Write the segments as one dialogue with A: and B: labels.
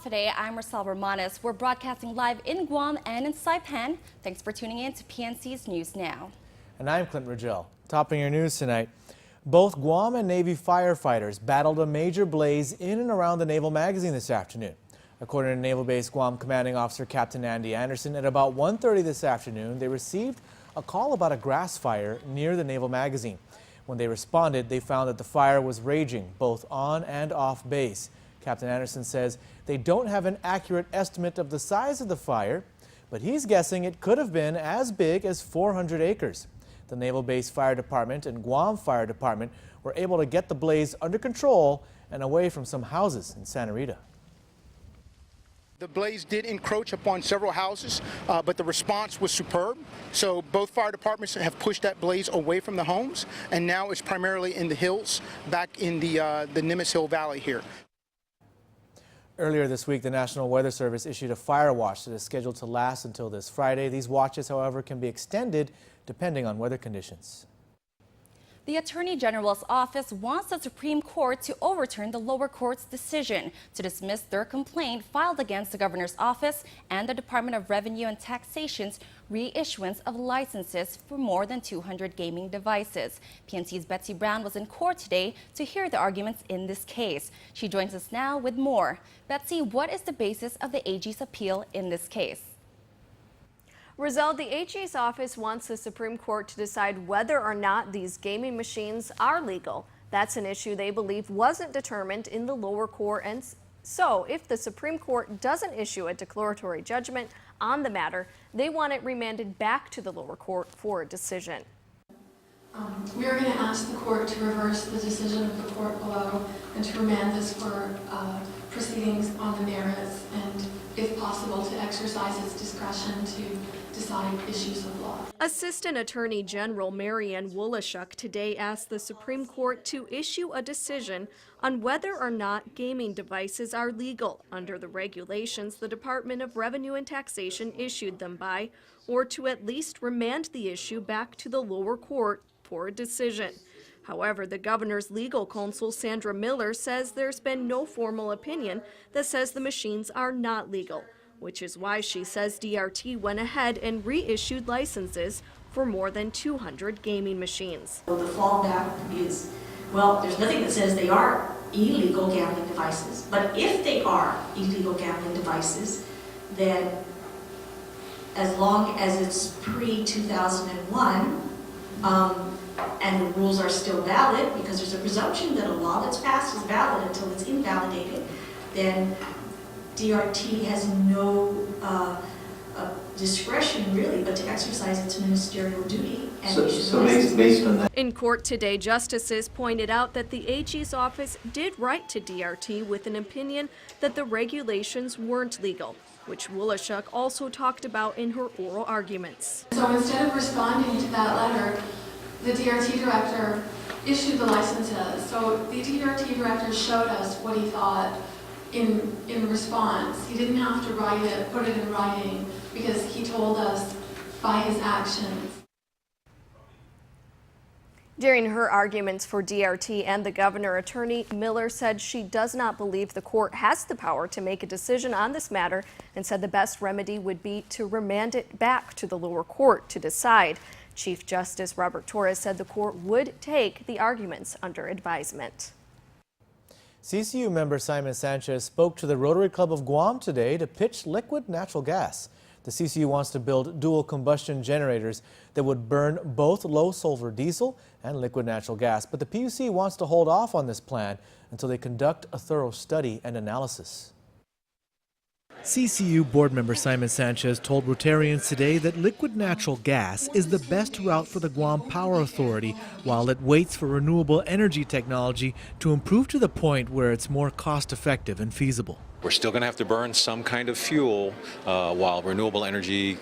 A: Today, I'm Marcel Romanes. We're broadcasting live in Guam and in Saipan. Thanks for tuning in to PNC's News Now.
B: And I'm Clint Rigel. Topping your news tonight, both Guam and Navy firefighters battled a major blaze in and around the Naval Magazine this afternoon. According to Naval Base Guam Commanding Officer Captain Andy Anderson, at about 1:30 this afternoon, they received a call about a grass fire near the Naval Magazine. When they responded, they found that the fire was raging both on and off base. Captain Anderson says they don't have an accurate estimate of the size of the fire, but he's guessing it could have been as big as 400 acres. The Naval Base Fire Department and Guam Fire Department were able to get the blaze under control and away from some houses in Santa Rita.
C: The blaze did encroach upon several houses, but the response was superb. So both fire departments have pushed that blaze away from the homes, and now it's primarily in the hills, back in the Nimitz Hill Valley here.
B: Earlier this week, the National Weather Service issued a fire watch that is scheduled to last until this Friday. These watches, however, can be extended depending on weather conditions.
A: The Attorney General's office wants the Supreme Court to overturn the lower court's decision to dismiss their complaint filed against the governor's office and the Department of Revenue and Taxation's reissuance of licenses for more than 200 gaming devices. PNC's Betsy Brown was in court today to hear the arguments in this case. She joins us now with more. Betsy, what is the basis of the AG's appeal in this case?
D: Rizal, the AG's office wants the Supreme Court to decide whether or not these gaming machines are legal. That's an issue they believe wasn't determined in the lower court, and so if the Supreme Court doesn't issue a declaratory judgment on the matter, they want it remanded back to the lower court for a decision.
E: We are going to ask the court to reverse the decision of the court below and to remand this for proceedings on the merits and, if possible, to exercise its discretion to decide issues of law.
D: Assistant Attorney General Marianne Wolashuk today asked the Supreme Court to issue a decision on whether or not gaming devices are legal under the regulations the Department of Revenue and Taxation issued them by, or to at least remand the issue back to the lower court for a decision. However, the governor's legal counsel, Sandra Miller, says there's been no formal opinion that says the machines are not legal, which is why she says DRT went ahead and reissued licenses for more than 200 gaming machines.
F: The fallback is, well, there's nothing that says they are illegal gambling devices, but if they are illegal gambling devices, then as long as it's pre-2001, and the rules are still valid, because there's a presumption that a law that's passed is valid until it's invalidated, then DRT has no discretion really but to exercise its ministerial duty. And
G: so based on that.
D: In court today, justices pointed out that the AG's office did write to DRT with an opinion that the regulations weren't legal, which Wolashuk also talked about in her oral arguments.
E: So instead of responding to that letter, the DRT director issued the licenses. So the DRT director showed us what he thought in response. He didn't have to write it, put it in writing, because he told us by his actions.
D: During her arguments for DRT and the governor, Attorney Miller said she does not believe the court has the power to make a decision on this matter and said the best remedy would be to remand it back to the lower court to decide. Chief Justice Robert Torres said the court would take the arguments under advisement.
B: CCU member Simon Sanchez spoke to the Rotary Club of Guam today to pitch liquid natural gas. The CCU wants to build dual combustion generators that would burn both low sulfur diesel and liquid natural gas, but the PUC wants to hold off on this plan until they conduct a thorough study and analysis. CCU board member Simon Sanchez told Rotarians today that liquid natural gas is the best route for the Guam Power Authority while it waits for renewable energy technology to improve to the point where it's more cost-effective and feasible.
H: We're still going to have to burn some kind of fuel while renewable energy,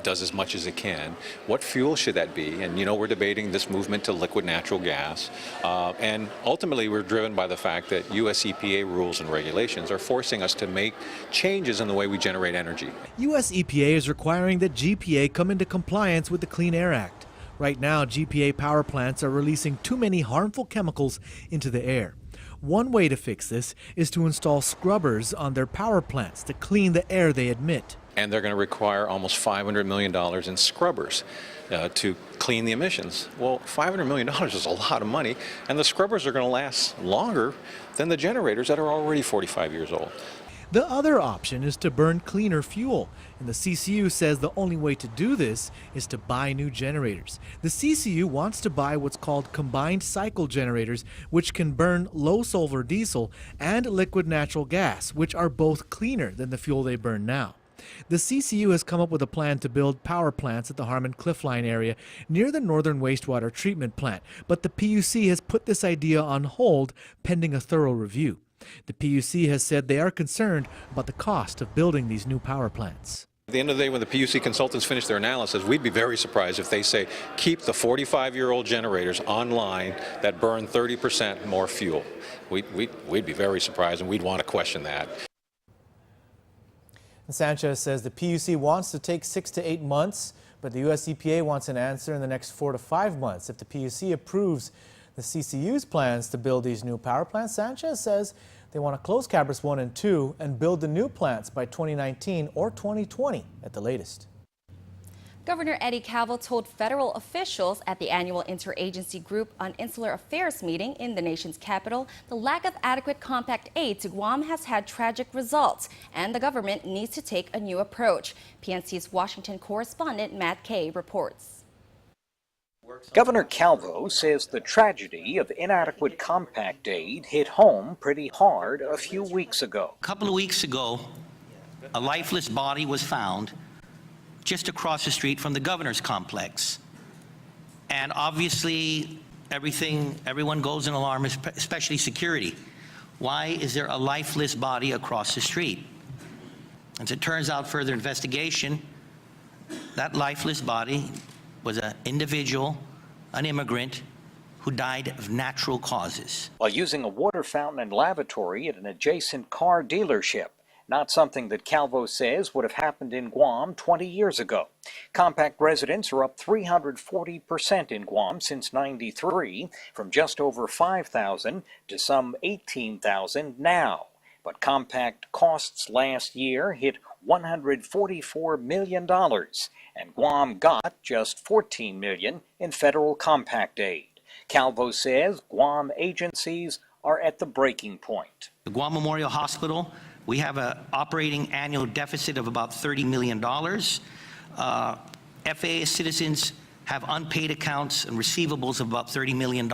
H: does as much as it can. What fuel should that be? And, we're debating this movement to liquid natural gas. And ultimately, we're driven by the fact that U.S. EPA rules and regulations are forcing us to make changes in the way we generate energy. U.S. EPA is requiring that GPA come into compliance with the Clean Air Act. Right now, GPA power plants are releasing too many harmful chemicals into the air.
B: One way to fix this is to install scrubbers on their power plants to clean the air they emit.
H: And they're going to require almost $500 million in scrubbers to clean the emissions. Well, $500 million is a lot of money, and the scrubbers are going to last longer than the generators that are already 45 years old.
B: The other option is to burn cleaner fuel, and the CCU says the only way to do this is to buy new generators. The CCU wants to buy what's called combined cycle generators, which can burn low sulfur diesel and liquid natural gas, which are both cleaner than the fuel they burn now. The CCU has come up with a plan to build power plants at the Harmon Cliffline area near the Northern Wastewater Treatment Plant, but the PUC has put this idea on hold pending a thorough review. The PUC has said they are concerned about the cost of building these new power plants.
H: At the end of the day, when the PUC consultants finish their analysis, we'd be very surprised if they say, keep the 45-year-old generators online that burn 30% more fuel. We'd be very surprised, and we'd want to question that.
B: Sanchez says the PUC wants to take 6 to 8 months, but the U.S. EPA wants an answer in the next 4 to 5 months. If the PUC approves the CCU's plans to build these new power plants, Sanchez says they want to close Cabras 1 and 2 and build the new plants by 2019 or 2020 at the latest.
A: Governor Eddie Calvo told federal officials at the annual Interagency Group on Insular Affairs meeting in the nation's capital the lack of adequate compact aid to Guam has had tragic results, and the government needs to take a new approach. PNC's Washington correspondent Matt Kay reports.
G: Governor Calvo says the tragedy of inadequate compact aid hit home pretty hard a few weeks ago.
I: A couple of weeks ago, a lifeless body was found just across the street from the governor's complex. And obviously, everyone goes in alarm, especially security. Why is there a lifeless body across the street? As it turns out, further investigation, that lifeless body was an individual, an immigrant, who died of natural causes.
G: While using a water fountain and lavatory at an adjacent car dealership. Not something that Calvo says would have happened in Guam 20 years ago. Compact residents are up 340% in Guam since '93, from just over 5,000 to some 18,000 now. But compact costs last year hit $144 million, and Guam got just $14 million in federal compact aid. Calvo says Guam agencies are at the breaking point.
I: The Guam Memorial Hospital, we have an operating annual deficit of about $30 million. FAA citizens have unpaid accounts and receivables of about $30 million.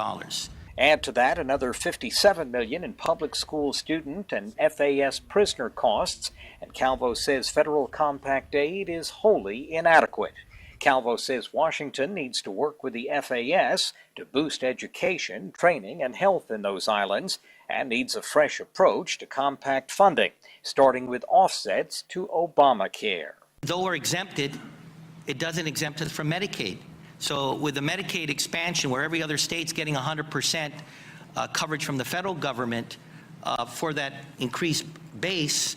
G: Add to that another $57 million in public school student and FAS prisoner costs, and Calvo says federal compact aid is wholly inadequate. Calvo says Washington needs to work with the FAS to boost education, training, and health in those islands, and needs a fresh approach to compact funding, starting with offsets to Obamacare.
I: Though we're exempted, it doesn't exempt us from Medicaid. So with the Medicaid expansion, where every other state's getting 100% coverage from the federal government for that increased base,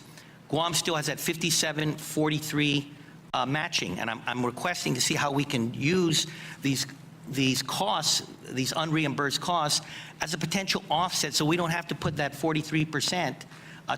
I: Guam still has that 57-43 matching. And I'm requesting to see how we can use these costs, these unreimbursed costs, as a potential offset so we don't have to put that 43%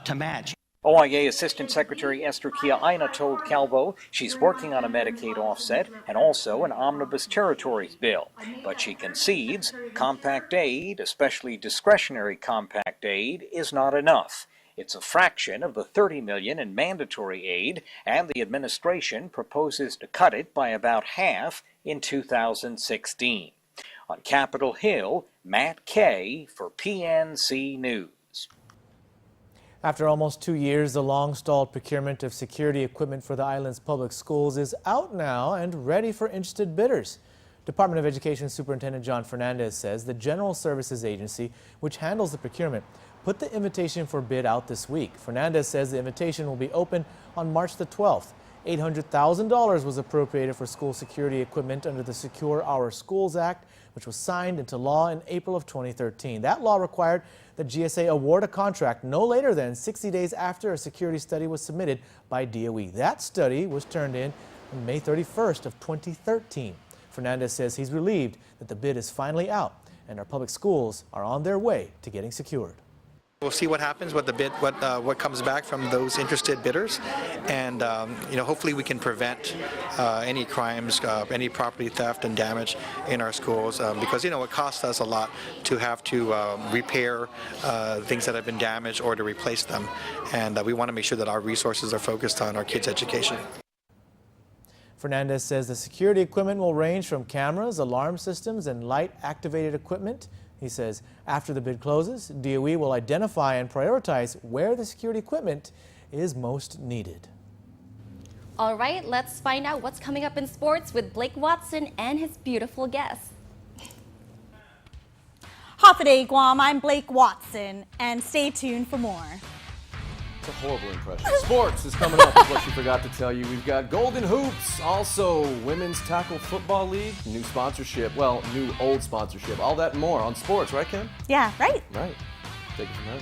I: to match.
G: OIA Assistant Secretary Esther Kia Aina told Calvo she's working on a Medicaid offset and also an omnibus territories bill. But she concedes compact aid, especially discretionary compact aid, is not enough. It's a fraction of the $30 million in mandatory aid, and the administration proposes to cut it by about half in 2016. On Capitol Hill, Matt Kay for PNC News.
B: After almost 2 years, the long-stalled procurement of security equipment for the island's public schools is out now and ready for interested bidders. Department of Education Superintendent John Fernandez says the General Services Agency, which handles the procurement, put the invitation for bid out this week. Fernandez says the invitation will be open on March the 12th. $800,000 was appropriated for school security equipment under the Secure Our Schools Act, which was signed into law in April of 2013. That law required that GSA award a contract no later than 60 days after a security study was submitted by DOE. That study was turned in on May 31st of 2013. Fernandez says he's relieved that the bid is finally out and our public schools are on their way to getting secured.
J: We'll see what happens, what the bid, what comes back from those interested bidders, and hopefully we can prevent any crimes, any property theft and damage in our schools, because it costs us a lot to have to repair things that have been damaged or to replace them, and we want to make sure that our resources are focused on our kids' education.
B: Fernandez says the security equipment will range from cameras, alarm systems, and light-activated equipment. He says after the bid closes, DOE will identify and prioritize where the security equipment is most needed.
A: All right, let's find out what's coming up in sports with Blake Watson and his beautiful guests.
K: Hafaday, Guam, I'm Blake Watson, and stay tuned for more.
L: It's a horrible impression. Sports is coming up, is what she forgot to tell you. We've got Golden Hoops, also Women's Tackle Football League, new sponsorship, well, new old sponsorship, all that and more on sports, right, Kim?
K: Yeah, right.
L: Right. Take it from there,